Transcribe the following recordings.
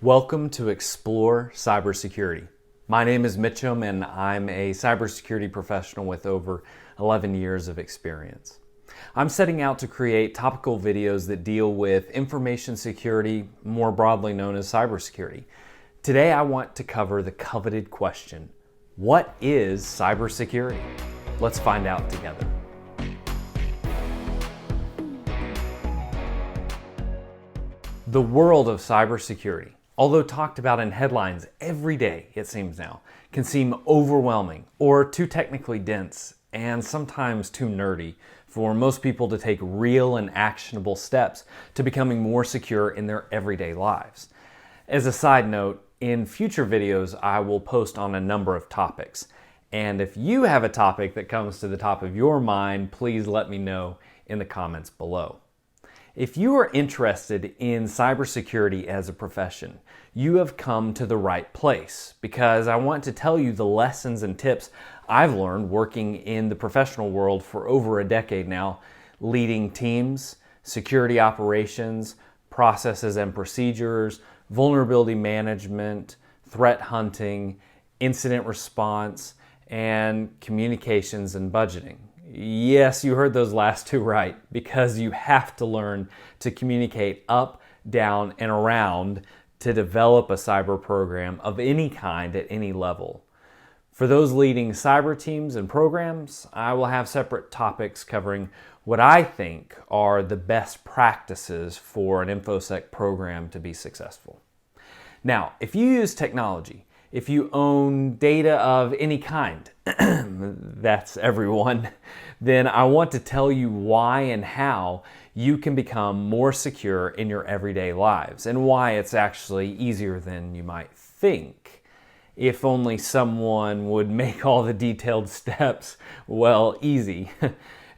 Welcome to Explore Cybersecurity. My name is Mitchum and I'm a cybersecurity professional with over 11 years of experience. I'm setting out to create topical videos that deal with information security, more broadly known as cybersecurity. Today I want to cover the coveted question, what is cybersecurity? Let's find out together. The world of cybersecurity, although talked about in headlines every day, it seems now, can seem overwhelming or too technically dense and sometimes too nerdy for most people to take real and actionable steps to becoming more secure in their everyday lives. As a side note, in future videos I will post on a number of topics. And if you have a topic that comes to the top of your mind, please let me know in the comments below. If you are interested in cybersecurity as a profession, you have come to the right place because I want to tell you the lessons and tips I've learned working in the professional world for over a decade now, leading teams, security operations, processes and procedures, vulnerability management, threat hunting, incident response, and communications and budgeting. Yes, you heard those last two right, because you have to learn to communicate up, down, and around to develop a cyber program of any kind at any level. For those leading cyber teams and programs, I will have separate topics covering what I think are the best practices for an InfoSec program to be successful. Now, if you use technology, if you own data of any kind, that's everyone, then I want to tell you why and how you can become more secure in your everyday lives and why it's actually easier than you might think. If only someone would make all the detailed steps, well, easy.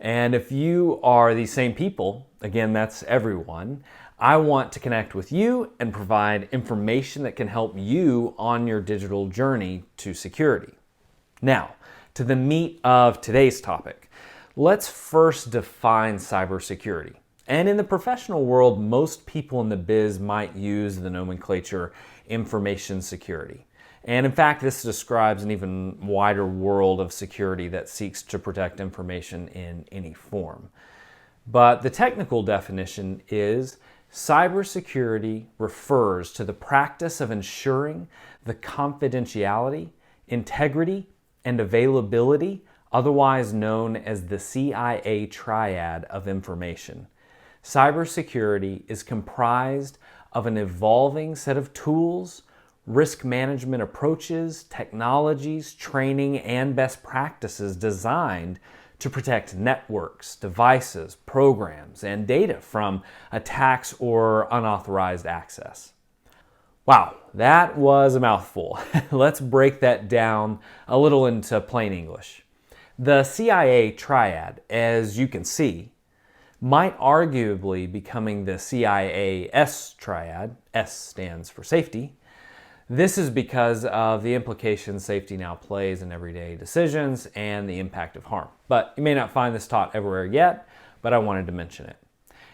And if you are these same people, again, that's everyone, I want to connect with you and provide information that can help you on your digital journey to security. Now, to the meat of today's topic. Let's first define cybersecurity. And in the professional world, most people in the biz might use the nomenclature information security. And in fact, this describes an even wider world of security that seeks to protect information in any form. But the technical definition is cybersecurity refers to the practice of ensuring the confidentiality, integrity, and availability, otherwise known as the CIA triad of information. Cybersecurity is comprised of an evolving set of tools, risk management approaches, technologies, training, and best practices designed to protect networks, devices, programs, and data from attacks or unauthorized access. Wow, that was a mouthful. Let's break that down a little into plain English. The CIA triad, as you can see, might arguably becoming the CIA-S triad. S stands for safety. This is because of the implications safety now plays in everyday decisions and the impact of harm. But you may not find this taught everywhere yet, but I wanted to mention it.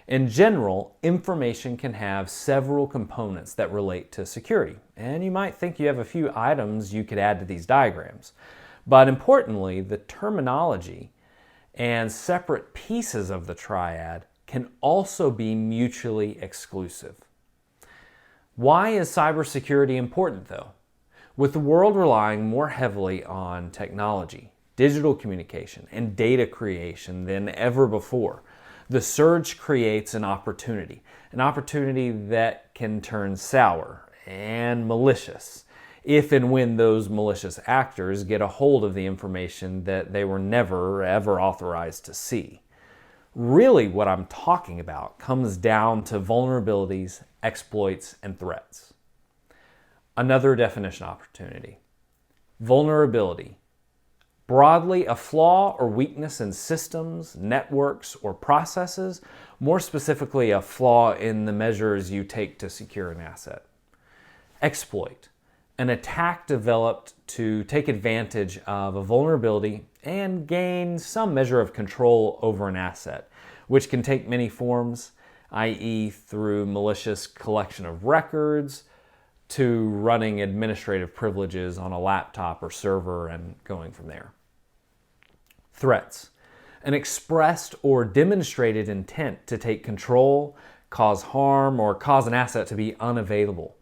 In general, information can have several components that relate to security, and you might think you have a few items you could add to these diagrams. But importantly, the terminology and separate pieces of the triad can also be mutually exclusive. Why is cybersecurity important, though? With the world relying more heavily on technology, digital communication, and data creation than ever before, the surge creates an opportunity that can turn sour and malicious if and when those malicious actors get a hold of the information that they were never ever authorized to see. Really, what I'm talking about comes down to vulnerabilities, exploits, and threats. Another definition opportunity. Vulnerability. Broadly, a flaw or weakness in systems, networks, or processes, more specifically a flaw in the measures you take to secure an asset. Exploit. An attack developed to take advantage of a vulnerability and gain some measure of control over an asset, which can take many forms, i.e. through malicious collection of records, to running administrative privileges on a laptop or server and going from there. Threats. An expressed or demonstrated intent to take control, cause harm, or cause an asset to be unavailable.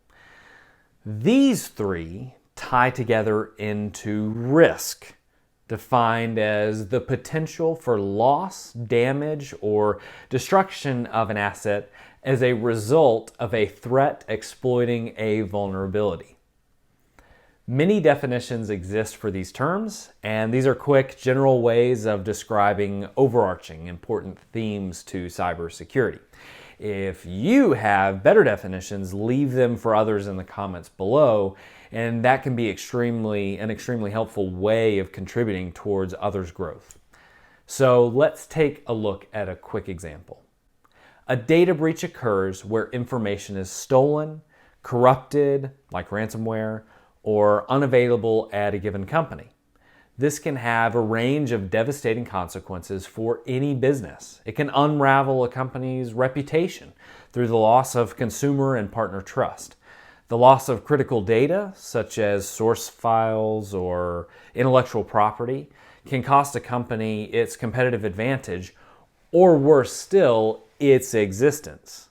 These three tie together into risk, defined as the potential for loss, damage, or destruction of an asset as a result of a threat exploiting a vulnerability. Many definitions exist for these terms, and these are quick, general ways of describing overarching important themes to cybersecurity. If you have better definitions, leave them for others in the comments below, and that can be an extremely helpful way of contributing towards others' growth. So let's take a look at a quick example. A data breach occurs where information is stolen, corrupted, like ransomware, or unavailable at a given company. This can have a range of devastating consequences for any business. It can unravel a company's reputation through the loss of consumer and partner trust. The loss of critical data, such as source files or intellectual property, can cost a company its competitive advantage, or worse still, its existence.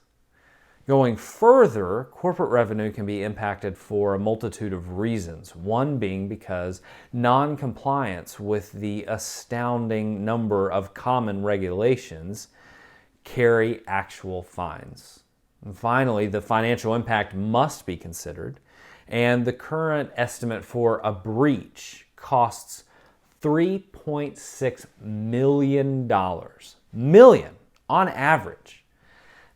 Going further, corporate revenue can be impacted for a multitude of reasons, one being because non-compliance with the astounding number of common regulations carry actual fines. And finally, the financial impact must be considered, and the current estimate for a breach costs $3.6 million on average.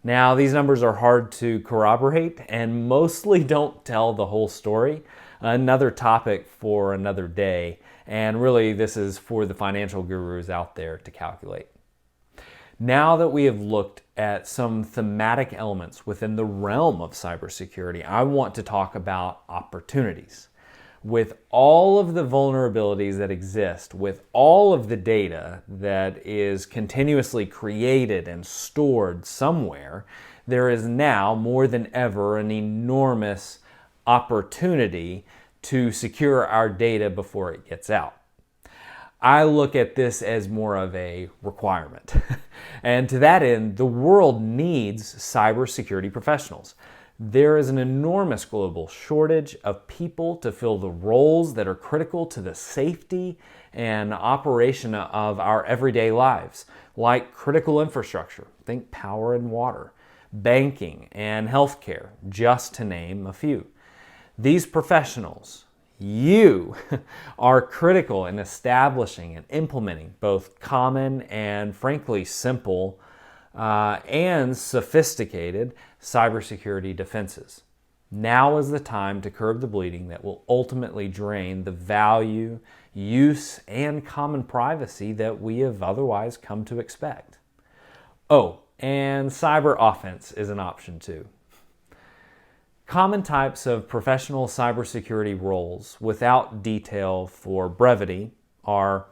Now, these numbers are hard to corroborate and mostly don't tell the whole story. Another topic for another day, and really this is for the financial gurus out there to calculate. Now that we have looked at some thematic elements within the realm of cybersecurity, I want to talk about opportunities. With all of the vulnerabilities that exist, with all of the data that is continuously created and stored somewhere, there is now more than ever an enormous opportunity to secure our data before it gets out. I look at this as more of a requirement. And to that end, the world needs cybersecurity professionals. There is an enormous global shortage of people to fill the roles that are critical to the safety and operation of our everyday lives, like critical infrastructure, think power and water, banking and healthcare, just to name a few. These professionals, you, are critical in establishing and implementing both common and frankly simple and sophisticated cybersecurity defenses. Now is the time to curb the bleeding that will ultimately drain the value, use, and common privacy that we have otherwise come to expect. Oh, and cyber offense is an option too. Common types of professional cybersecurity roles without detail for brevity are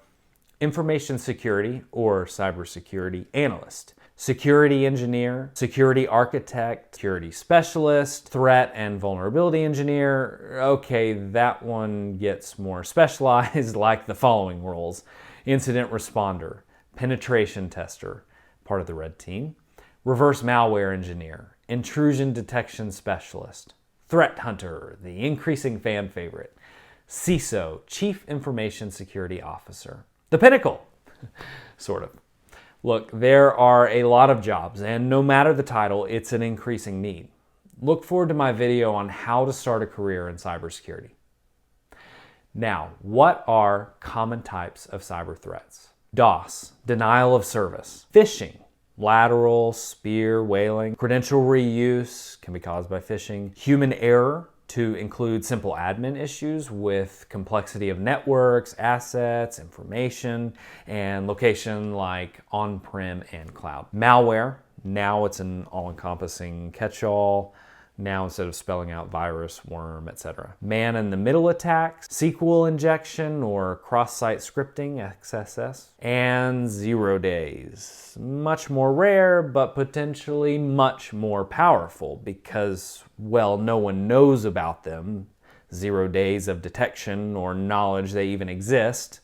information security or cybersecurity analyst, security engineer, security architect, security specialist, threat and vulnerability engineer. Okay, that one gets more specialized, like the following roles: incident responder, penetration tester, part of the red team, reverse malware engineer, intrusion detection specialist, threat hunter, the increasing fan favorite, CISO, Chief Information Security Officer. The pinnacle, sort of. Look, there are a lot of jobs, and no matter the title, it's an increasing need. Look forward to my video on how to start a career in cybersecurity. Now, what are common types of cyber threats? DOS, denial of service, phishing, lateral, spear, whaling, credential reuse can be caused by phishing, human error, to include simple admin issues with complexity of networks, assets, information, and location like on-prem and cloud. Malware, now it's an all-encompassing catch-all. now instead of spelling out virus, worm, etc. Man-in-the-middle attacks, SQL injection or cross-site scripting, XSS, and 0 days. Much more rare, but potentially much more powerful because, well, no one knows about them. 0 days of detection or knowledge they even exist.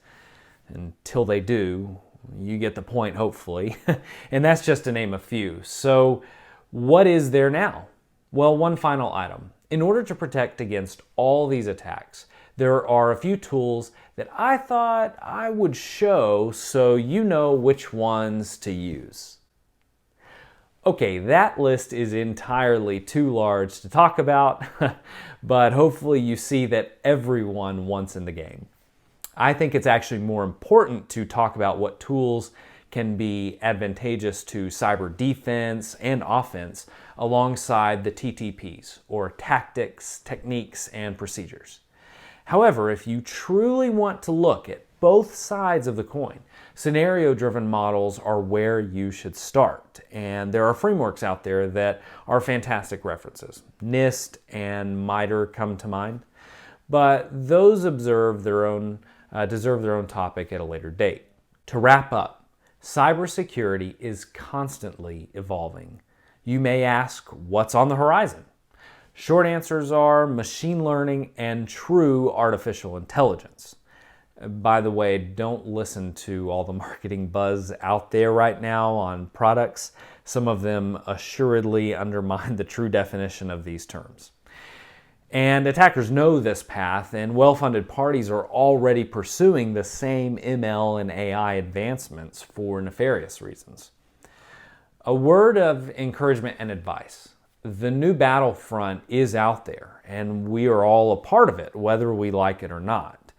Until they do, you get the point, hopefully. And that's just to name a few. So what is there now? Well, one final item. In order to protect against all these attacks, there are a few tools that I thought I would show so you know which ones to use. Okay, that list is entirely too large to talk about, but hopefully you see that everyone wants in the game. I think it's actually more important to talk about what tools can be advantageous to cyber defense and offense alongside the TTPs, or tactics, techniques, and procedures. However, if you truly want to look at both sides of the coin, scenario-driven models are where you should start. And there are frameworks out there that are fantastic references. NIST and MITRE come to mind, but those deserve their own topic at a later date. To wrap up, cybersecurity is constantly evolving. You may ask, what's on the horizon? Short answers are machine learning and true artificial intelligence. By the way, don't listen to all the marketing buzz out there right now on products. Some of them assuredly undermine the true definition of these terms. And attackers know this path, and well-funded parties are already pursuing the same ML and AI advancements for nefarious reasons. A word of encouragement and advice. The new battlefront is out there, and we are all a part of it, whether we like it or not.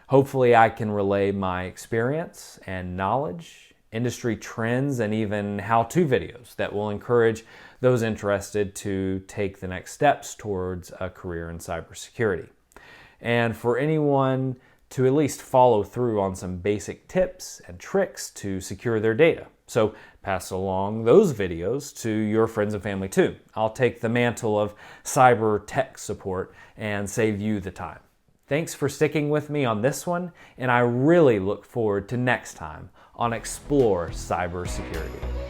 Hopefully I can relay my experience and knowledge, industry trends, and even how-to videos that will encourage those interested to take the next steps towards a career in cybersecurity. And for anyone to at least follow through on some basic tips and tricks to secure their data. So pass along those videos to your friends and family too. I'll take the mantle of cyber tech support and save you the time. Thanks for sticking with me on this one, and I really look forward to next time on Explore Cybersecurity.